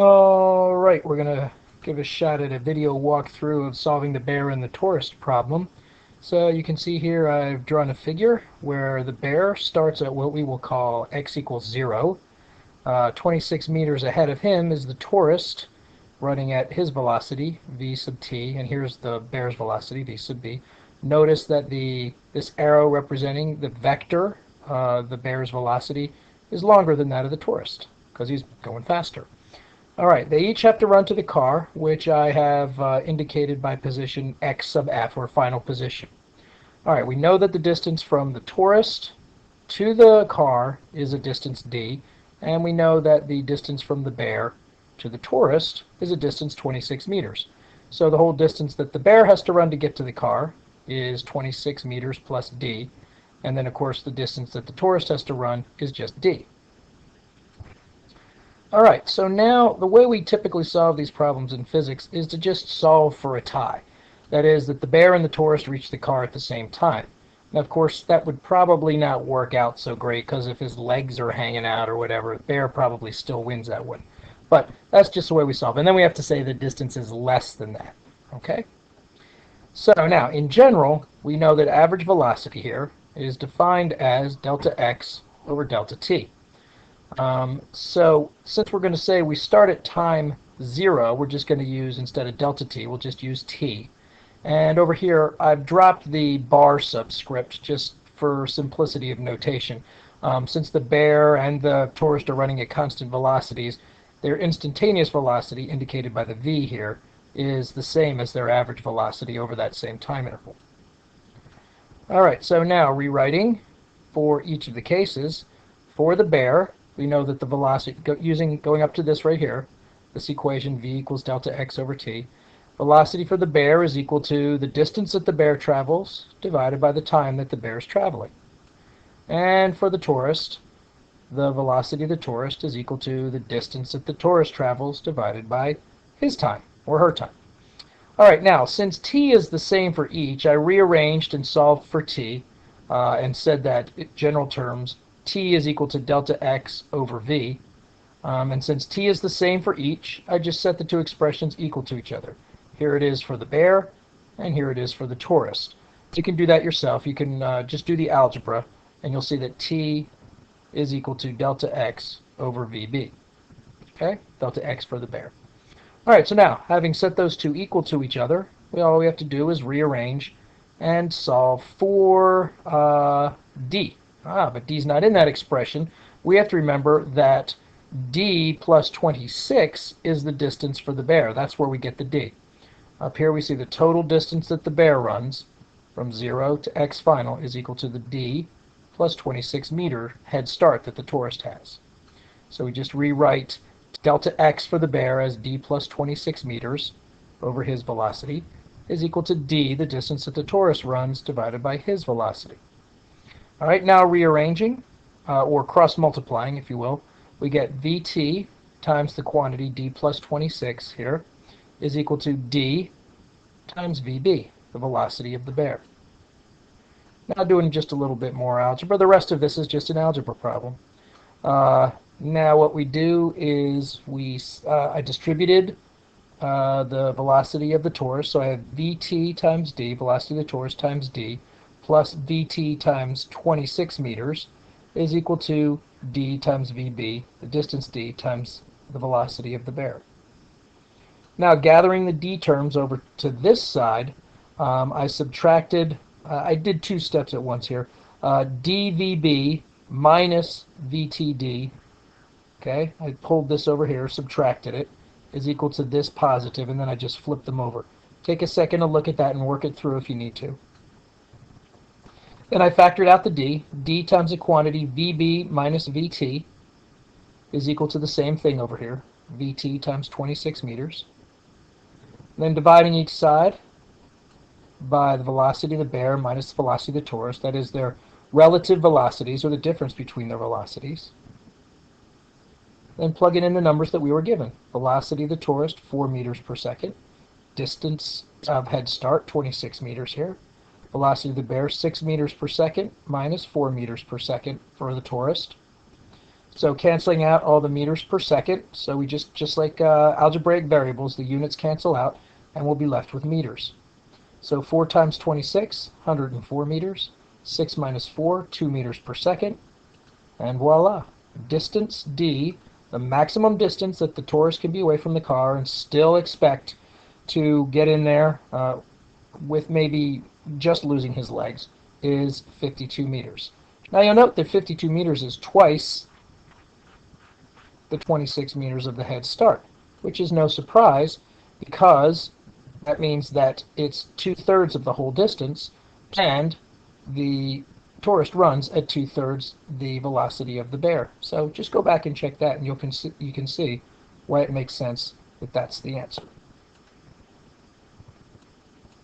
All right, we're going to give a shot at a video walkthrough of solving the bear and the tourist problem. So you can see here I've drawn a figure where the bear starts at what we will call x equals 0. 26 meters ahead of him is the tourist running at his velocity, v sub t, and here's the bear's velocity, v sub b. Notice that this arrow representing the vector, the bear's velocity, is longer than that of the tourist because he's going faster. All right, they each have to run to the car, which I have indicated by position x sub f, or final position. All right, we know that the distance from the tourist to the car is a distance d, and we know that the distance from the bear to the tourist is a distance 26 meters. So the whole distance that the bear has to run to get to the car is 26 meters plus d, and then of course the distance that the tourist has to run is just d. All right, so now the way we typically solve these problems in physics is to just solve for a tie. That is, that the bear and the tourist reach the car at the same time. Now, of course, that would probably not work out so great because if his legs are hanging out or whatever, the bear probably still wins that one. But that's just the way we solve. And then we have to say the distance is less than that. Okay? So now, in general, we know that average velocity here is defined as delta x over delta t. So since we're going to say we start at time 0, we're just going to use, instead of delta t, we'll just use t. And over here, I've dropped the bar subscript just for simplicity of notation. Since the bear and the tourist are running at constant velocities, their instantaneous velocity, indicated by the v here, is the same as their average velocity over that same time interval. All right, so now rewriting for each of the cases. For the bear, we know that the velocity, going up to this right here, this equation v equals delta x over t, velocity for the bear is equal to the distance that the bear travels divided by the time that the bear is traveling. And for the tourist, the velocity of the tourist is equal to the distance that the tourist travels divided by his time, or her time. All right, now, since t is the same for each, I rearranged and solved for t and said that, in general terms, t is equal to delta x over v. And since t is the same for each, I just set the two expressions equal to each other. Here it is for the bear, and here it is for the tourist. You can do that yourself. You can just do the algebra, and you'll see that t is equal to delta x over vb. Okay, delta x for the bear. All right, so now, having set those two equal to each other, all we have to do is rearrange and solve for d. But d's not in that expression. We have to remember that d plus 26 is the distance for the bear. That's where we get the d. Up here we see the total distance that the bear runs from 0 to x final is equal to the d plus 26 meter head start that the tourist has. So we just rewrite delta x for the bear as d plus 26 meters over his velocity is equal to d, the distance that the tourist runs, divided by his velocity. All right, now rearranging, or cross-multiplying, if you will, we get vt times the quantity d plus 26 here is equal to d times vb, the velocity of the bear. Now doing just a little bit more algebra. The rest of this is just an algebra problem. Now what we do is I distributed the velocity of the tourist, so I have vt times d, velocity of the tourist, times d, plus vt times 26 meters is equal to d times vb, the distance d, times the velocity of the bear. Now gathering the d terms over to this side, I subtracted, I did two steps at once here, dvb minus vtd, okay, I pulled this over here, subtracted it, is equal to this positive, and then I just flipped them over. Take a second to look at that and work it through if you need to. Then I factored out the d times the quantity vb minus vt is equal to the same thing over here, vt times 26 meters. Then dividing each side by the velocity of the bear minus the velocity of the tourist, that is their relative velocities, or the difference between their velocities. Then plugging in the numbers that we were given. Velocity of the tourist, 4 meters per second. Distance of head start, 26 meters here. Velocity of the bear, 6 meters per second minus 4 meters per second for the tourist. So canceling out all the meters per second, so we just like algebraic variables, the units cancel out, and we'll be left with meters. So 4 times 26, 104 meters. 6 minus 4, 2 meters per second. And voila, distance D, the maximum distance that the tourist can be away from the car and still expect to get in there with maybe just losing his legs, is 52 meters. Now you'll note that 52 meters is twice the 26 meters of the head start, which is no surprise because that means that it's 2/3 of the whole distance, and the tourist runs at 2/3 the velocity of the bear. So just go back and check that, and you can see why it makes sense that that's the answer.